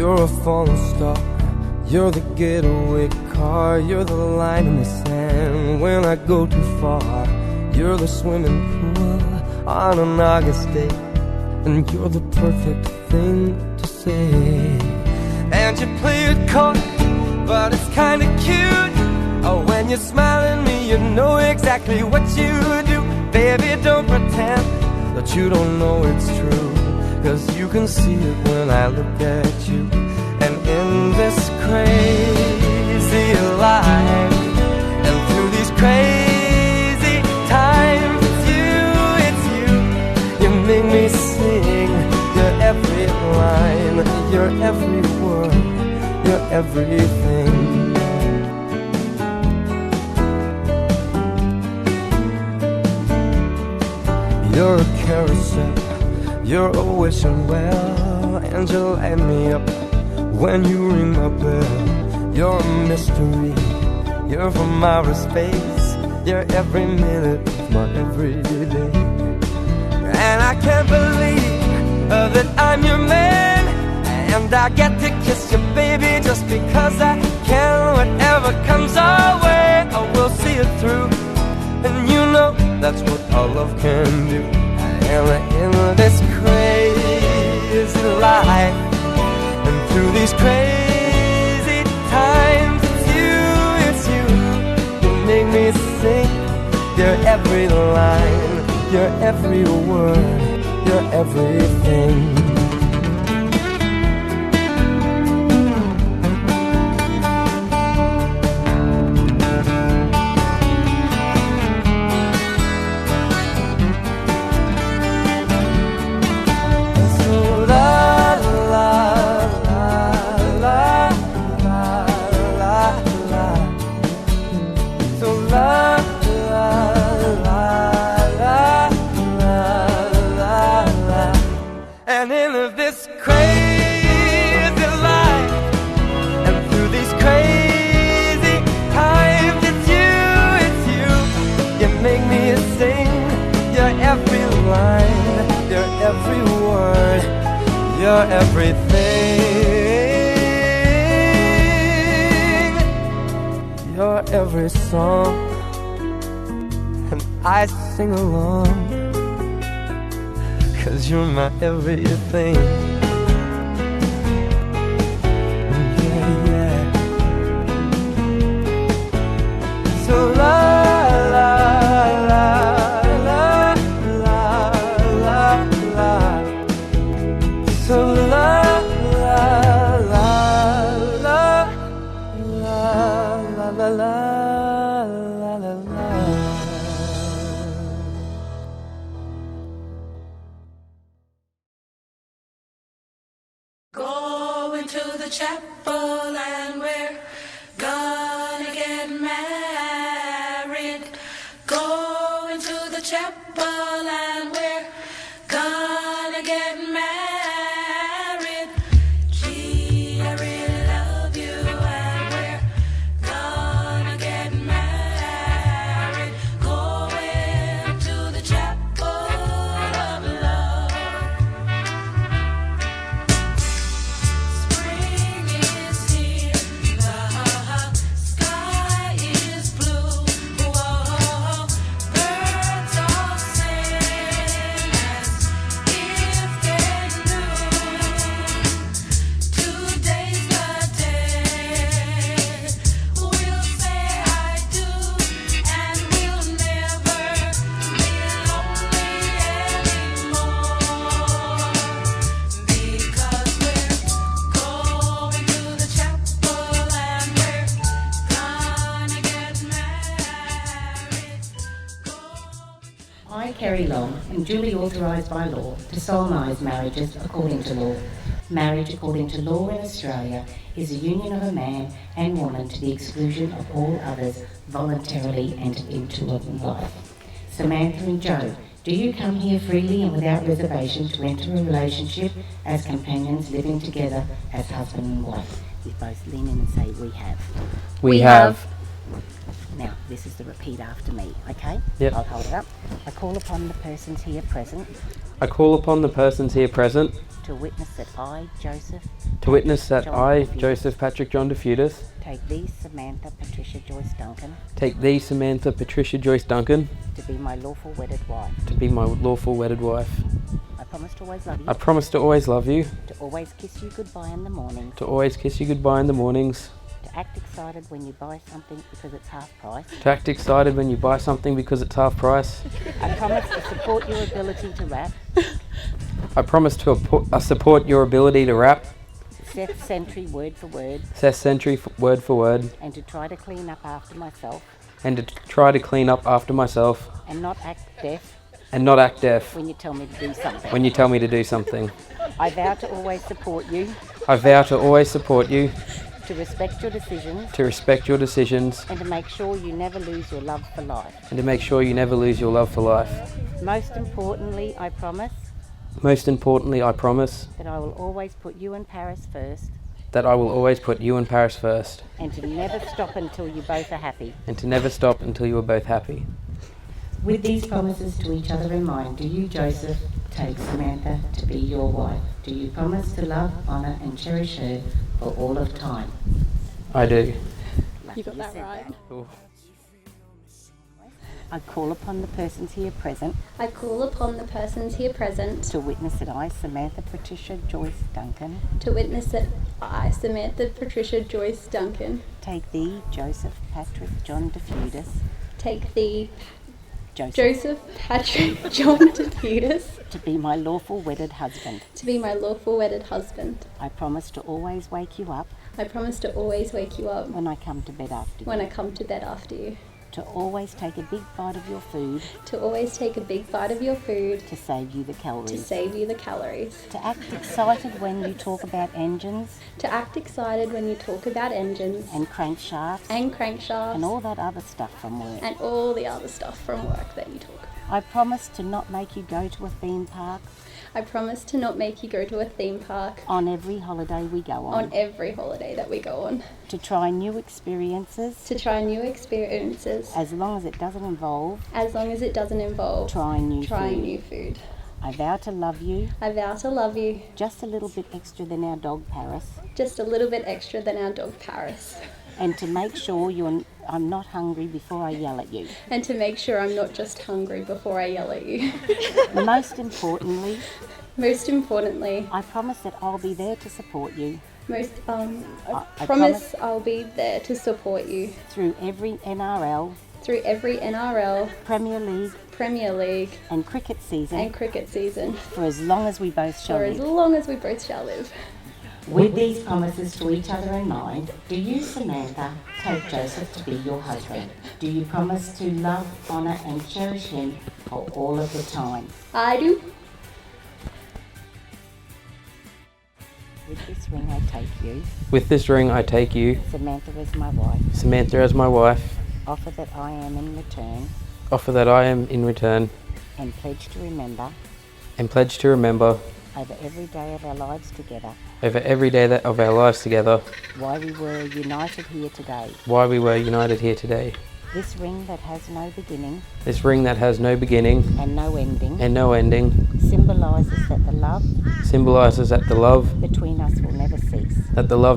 You're a falling star, you're the getaway car, you're the line in the sand when I go too far. You're the swimming pool on an August day, and you're the perfect thing to say. And you play it coy, but it's kinda cute. Oh, when you smile at me, you know exactly what you do. Baby, don't pretend that you don't know it's true, 'cause you can see it when I look at you. And in this crazy life, and through these crazy times, it's you, you make me sing. You're every line, you're every word, you're everything. You're a carousel, you're always well, and you light me up when you ring my bell. You're a mystery, you're from outer space, you're every minute of my everyday. And I can't believe that I'm your man, and I get to kiss you, baby, just because I can. Whatever comes our way, I will see it through, and you know that's what our love can do. And in this crazy life, and through these crazy times, it's you, you make me sing. You're every line, you're every word, you're everything. And in this crazy life, and through these crazy times, it's you, you make me sing. You're every line, you're every word, you're everything. You're every song, and I sing along, 'cause you're my everything. Yeah, yeah. So la la la la la la la. So la la la la la la la la. Going to the chapel and we're gonna get married. Going to the chapel and we're gonna get married. Gee, I really love you and we're gonna get married. Going to the chapel of love. Spring is here, the sky is blue. Whoa, birds all sing as if they knew. Today's the day we'll say I do, and we'll never be lonely anymore. Because we're going to the chapel and we're gonna get married. I, Kerry Long, am duly authorised by law to solemnise marriages according to law. Marriage according to law in Australia is a union of a man and woman to the exclusion of all others voluntarily entered into a life. Samantha and Joe, do you come here freely and without reservation to enter a relationship as companions living together as husband and wife? With both lean in and say we have. We have. Now, this is the repeat after me, okay? Yep. I'll hold it up. I call upon the persons here present I call upon the persons here present to witness that I, Joseph, to witness that John I, DeFutis, Joseph Patrick John DeFutis, take thee, Samantha Patricia Joyce Duncan, take thee, Samantha Patricia Joyce Duncan, to be my lawful wedded wife. to be my lawful wedded wife. I promise to always love you, I promise to always love you, to always kiss you goodbye in the morning, to always kiss you goodbye in the mornings, to act excited when you buy something because it's half price. to act excited when you buy something because it's half price. I promise to support your ability to rap, I promise to support your ability to rap, Seth Century word for word, Seth Century word for word, and to try to clean up after myself and to try to clean up after myself and not act deaf and not act deaf when you tell me to do something. when you tell me to do something. I vow to always support you, I vow to always support you, to respect your decisions, to respect your decisions, and to make sure you never lose your love for life. and to make sure you never lose your love for life. Most importantly, I promise Most importantly, I promise that I will always put you in Paris first that I will always put you in Paris first, and to never stop until you both are happy. and to never stop until you are both happy. With these promises to each other in mind, do you, Joseph, take Samantha to be your wife? Do you promise to love, honour and cherish her for all of time? I do. You got that said right. I call upon the persons here present I call upon the persons here present to witness that I, Samantha Patricia Joyce Duncan, to witness that I, Samantha Patricia Joyce Duncan, take thee, Joseph Patrick John DeFutis, take thee, Joseph, Joseph Patrick John DeFutis, to be my lawful wedded husband. to be my lawful wedded husband. I promise to always wake you up I promise to always wake you up when I come to bed after you, when I come to bed after you, to always take a big bite of your food to always take a big bite of your food to save you the to calories, save you the calories, to act excited when you talk about engines to act excited when you talk about engines and crankshafts and crankshafts and all that other stuff from work. and all the other stuff from work that you talk about. I promise to not make you go to a theme park I promise to not make you go to a theme park on every holiday we go on every holiday that we go on, to try new experiences to try new experiences as long as it doesn't involve as long as it doesn't involve trying new trying food. new food. I vow to love you I vow to love you just a little bit extra than our dog Paris, just a little bit extra than our dog Paris, and to make sure I'm not hungry before I yell at you. and to make sure I'm not just hungry before I yell at you. Most importantly, Most importantly, I promise that I'll be there to support you I I promise I'll be there to support you through every NRL, through every NRL, Premier League and cricket season and cricket season for as long as we both shall for as live. long as we both shall live. With these promises to each other in mind, do you, Samantha, take Joseph to be your husband? Do you promise to love, honour and cherish him for all of the time? I do. With this ring I take you, With this ring I take you, Samantha as my wife, Samantha as my wife, offer that I am in return, offer that I am in return, and pledge to remember and pledge to remember over every day of our lives together over every day of our lives together why we were united here today. why we were united here today. This ring that has no beginning This ring that has no beginning and no ending and no ending symbolises that the love symbolizes that the love between us will never cease.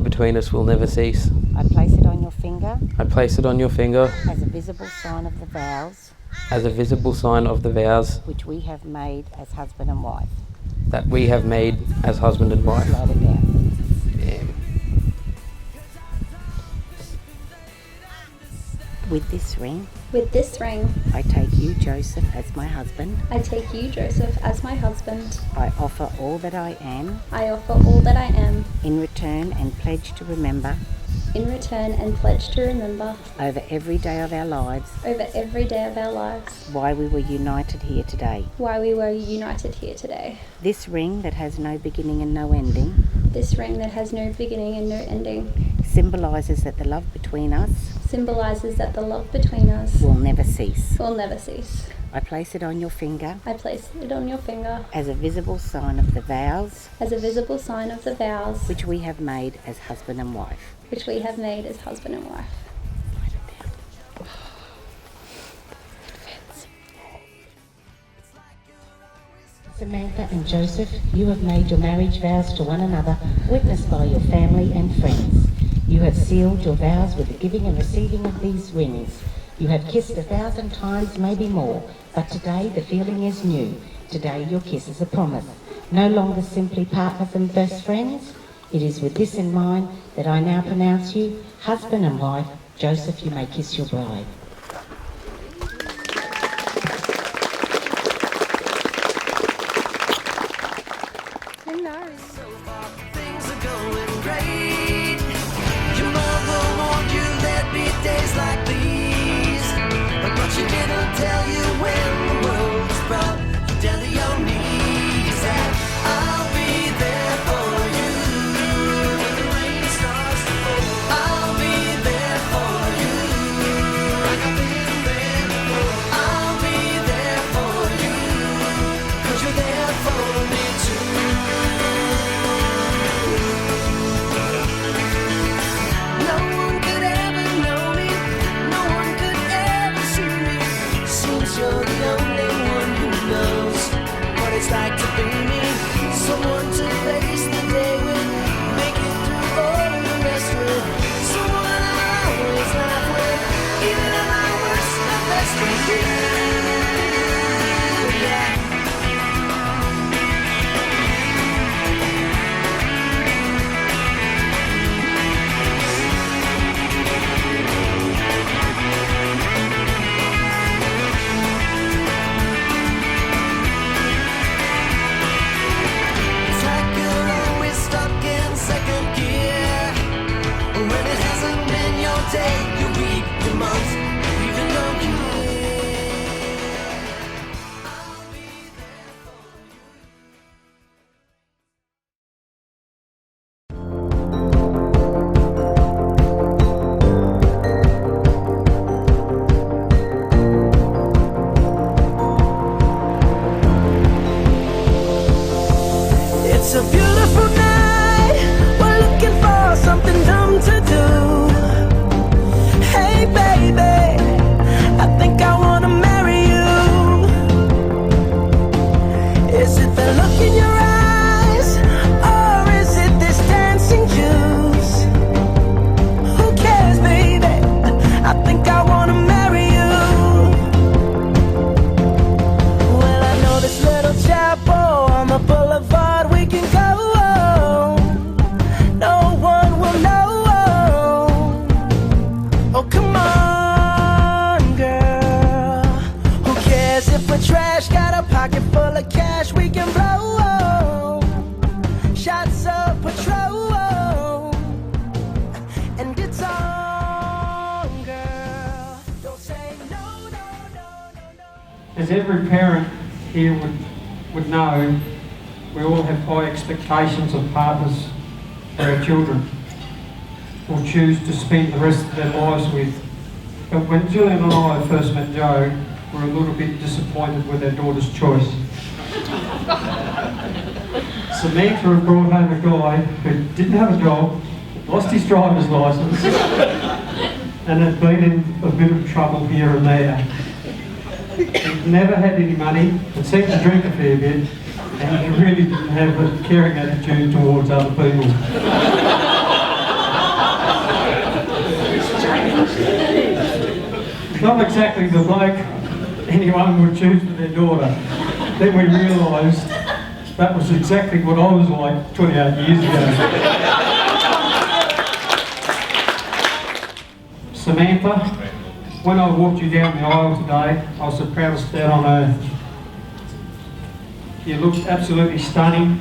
between us will never cease. I place it on your finger I place it on your finger as a visible sign of the vows as a visible sign of the vows which we have made as husband and wife. that we have made as husband and wife. Write it down. Yeah. With this ring, With this ring, I take you, Joseph, as my husband. I take you, Joseph, as my husband. I offer all that I am I offer all that I am in return and pledge to remember in return and pledge to remember over every day of our lives over every day of our lives why we were united here today. why we were united here today. This ring that has no beginning and no ending This ring that has no beginning and no ending symbolises that the love between us symbolises that the love between us will never cease. will never cease. I place it on your finger I place it on your finger as a visible sign of the vows as a visible sign of the vows which we have made as husband and wife. which we have made as husband and wife. Write it down. Samantha and Joseph, you have made your marriage vows to one another, witnessed by your family and friends. You have sealed your vows with the giving and receiving of these rings. You have kissed 1,000 times, maybe more, but today the feeling is new. Today your kiss is a promise. No longer simply partners and best friends. It is with this in mind that I now pronounce you husband and wife. Joseph, you may kiss your bride. So far, things are going great. Your mother warned you there'd be days like these, but she didn't tell you when the world was brought you down to your knees. And I'll be there for you when the rain starts to fall. I'll be there for you like I've been there before. I'll be there for you 'cause you're there for me too. No one could ever know me, no one could ever see me. Seems you're the only one who knows what it's like to be me. Someone to face the day with, make it through all the rest with. Someone I always laugh with, even at my worst, my best with you. Yeah. It's like you're always stuck in second gear. When it hasn't been your day, your week, your month, even your year. I'll be there for you. It's a beautiful night. We're looking for something dumb to do. Hey baby, I think I wanna marry you. Is it the look in your eyes, or is it this dancing juice? Who cares, baby? I think I wanna marry you. Well, I know this little chapel on the boulevard we can go. No one will know. Oh, come on, girl. Who cares if we're trash? Got a pocket full of cash we can blow. Shots of Patrol. And it's on, girl. Don't say no, no, no, no, no. As every parent here would know, we all have high expectations of partners for our children, or choose to spend the rest of their lives with. But when Gillian and I first met Joe, we were a little bit disappointed with our daughter's choice. Samantha had brought home a guy who didn't have a job, lost his driver's licence, and had been in a bit of trouble here and there. He'd never had any money, and seemed to drink a fair bit, and he really didn't have a caring attitude towards other people. Not exactly the bloke anyone would choose for their daughter. Then we realised that was exactly what I was like 28 years ago. Samantha, when I walked you down the aisle today, I was the proudest dad on earth. You looked absolutely stunning,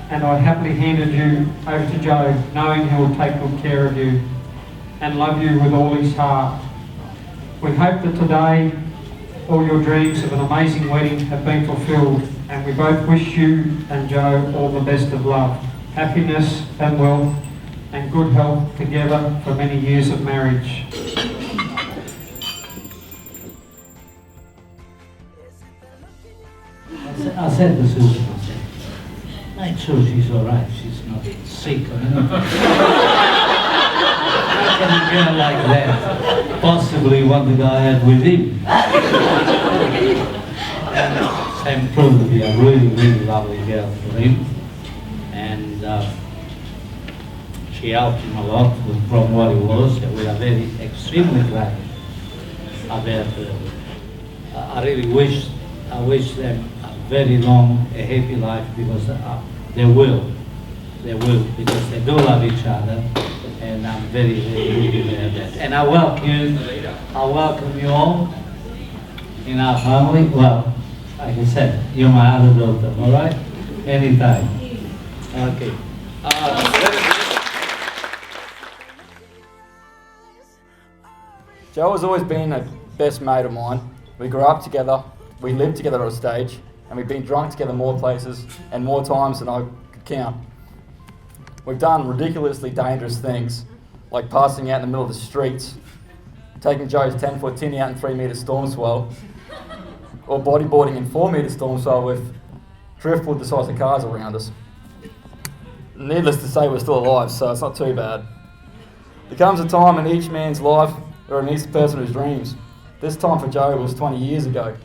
and I happily handed you over to Joe, knowing he will take good care of you and love you with all his heart. We hope that today all your dreams of an amazing wedding have been fulfilled, and we both wish you and Joe all the best of love, happiness and wealth, and good health together for many years of marriage. I said to Susan, I said, make sure she's all right, she's not sick or anything. How can a girl like that possibly want the guy out with him? Sam proved to be a really, really lovely girl for him. And she helped him a lot from what he was. We are very, extremely glad about I really wish them a very long, a happy life, because they will, because they do love each other, and I'm very, very happy about that. And I welcome you all in our family. Well, like I said, you're my other daughter, all right? Anytime. Okay. Joe has always been a best mate of mine. We grew up together, we lived together on stage, and we've been drunk together more places and more times than I could count. We've done ridiculously dangerous things, like passing out in the middle of the streets, taking Joe's 10-foot tinny out in 3-metre storm swell, or bodyboarding in 4-metre storm swell with driftwood the size of cars around us. Needless to say, we're still alive, so it's not too bad. There comes a time in each man's life where he meets the person of his dreams. This time for Joe was 20 years ago,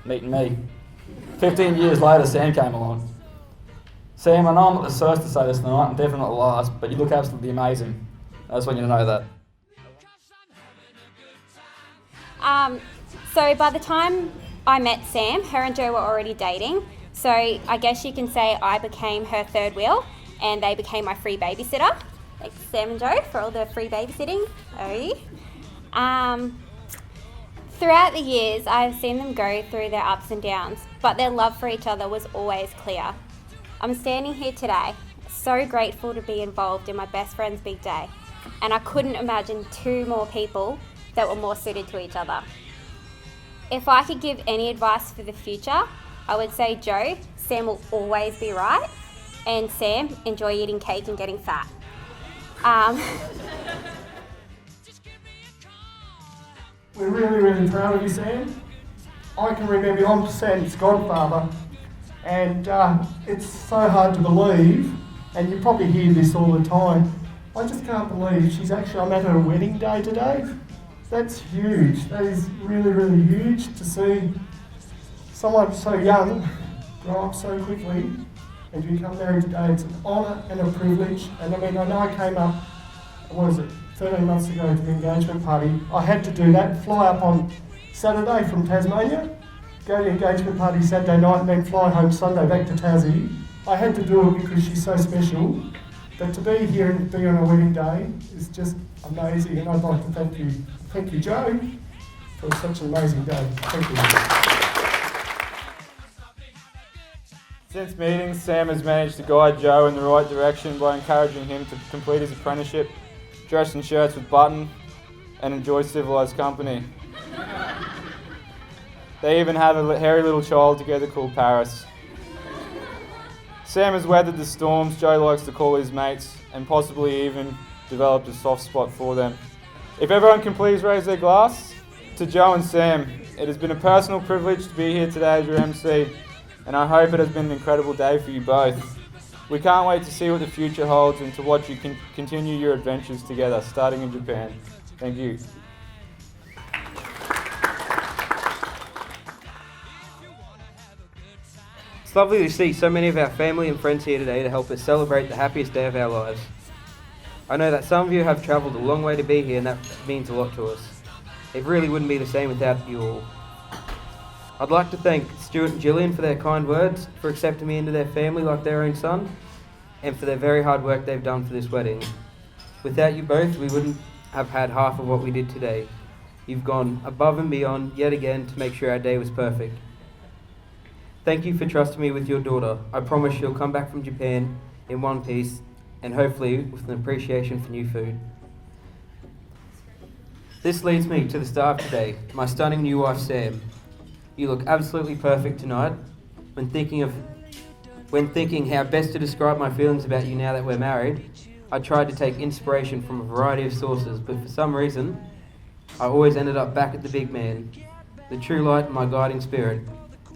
meeting me. 15 years later, Sam came along. Sam, I know I'm not the first to say this tonight, and definitely not the last, but you look absolutely amazing. I just want you to know that. So by the time I met Sam, her and Joe were already dating. So I guess you can say I became her third wheel, and they became my free babysitter. Thanks Sam and Joe for all the free babysitting. Throughout the years, I've seen them go through their ups and downs, but their love for each other was always clear. I'm standing here today, so grateful to be involved in my best friend's big day, and I couldn't imagine two more people that were more suited to each other. If I could give any advice for the future, I would say, Joe, Sam will always be right, and Sam, enjoy eating cake and getting fat. We're really, really proud of you, Sam. I can remember you, I'm Sam's godfather, and it's so hard to believe, and you probably hear this all the time. I just can't believe I'm at her wedding day today. That's huge. That is really, really huge to see someone so young grow up so quickly and to become married today. It's an honour and a privilege. And I mean, I know I came up, 13 months ago to the engagement party. I had to do that, fly up on Saturday from Tasmania, go to the engagement party Saturday night and then fly home Sunday back to Tassie. I had to do it because she's so special. But to be here and be on a wedding day is just amazing, and I'd like to thank you. Thank you, Joe, for such an amazing day. Thank you. Since meeting, Sam has managed to guide Joe in the right direction by encouraging him to complete his apprenticeship, dress in shirts with button, and enjoy civilised company. They even have a hairy little child together called Paris. Sam has weathered the storms Joe likes to call his mates, and possibly even developed a soft spot for them. If everyone can please raise their glass to Joe and Sam. It has been a personal privilege to be here today as your MC, and I hope it has been an incredible day for you both. We can't wait to see what the future holds and to watch you continue your adventures together, starting in Japan. Thank you. It's lovely to see so many of our family and friends here today to help us celebrate the happiest day of our lives. I know that some of you have travelled a long way to be here, and that means a lot to us. It really wouldn't be the same without you all. I'd like to thank Stuart and Gillian for their kind words, for accepting me into their family like their own son, and for their very hard work they've done for this wedding. Without you both, we wouldn't have had half of what we did today. You've gone above and beyond yet again to make sure our day was perfect. Thank you for trusting me with your daughter. I promise she'll come back from Japan in one piece, and hopefully with an appreciation for new food. This leads me to the star of today, my stunning new wife, Sam. You look absolutely perfect tonight. When thinking how best to describe my feelings about you now that we're married, I tried to take inspiration from a variety of sources, but for some reason, I always ended up back at the big man, the true light, my guiding spirit.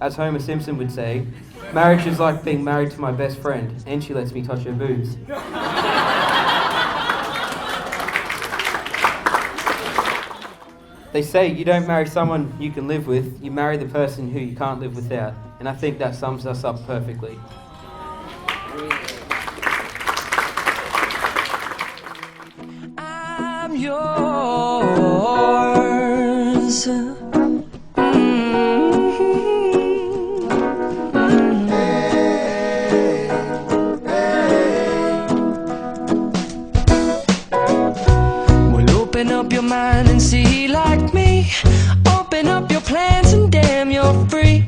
As Homer Simpson would say, marriage is like being married to my best friend, and she lets me touch her boobs. They say you don't marry someone you can live with, you marry the person who you can't live without. And I think that sums us up perfectly. I'm yours. Well, open up your mind and see like me. Open up your plans and damn, you're free.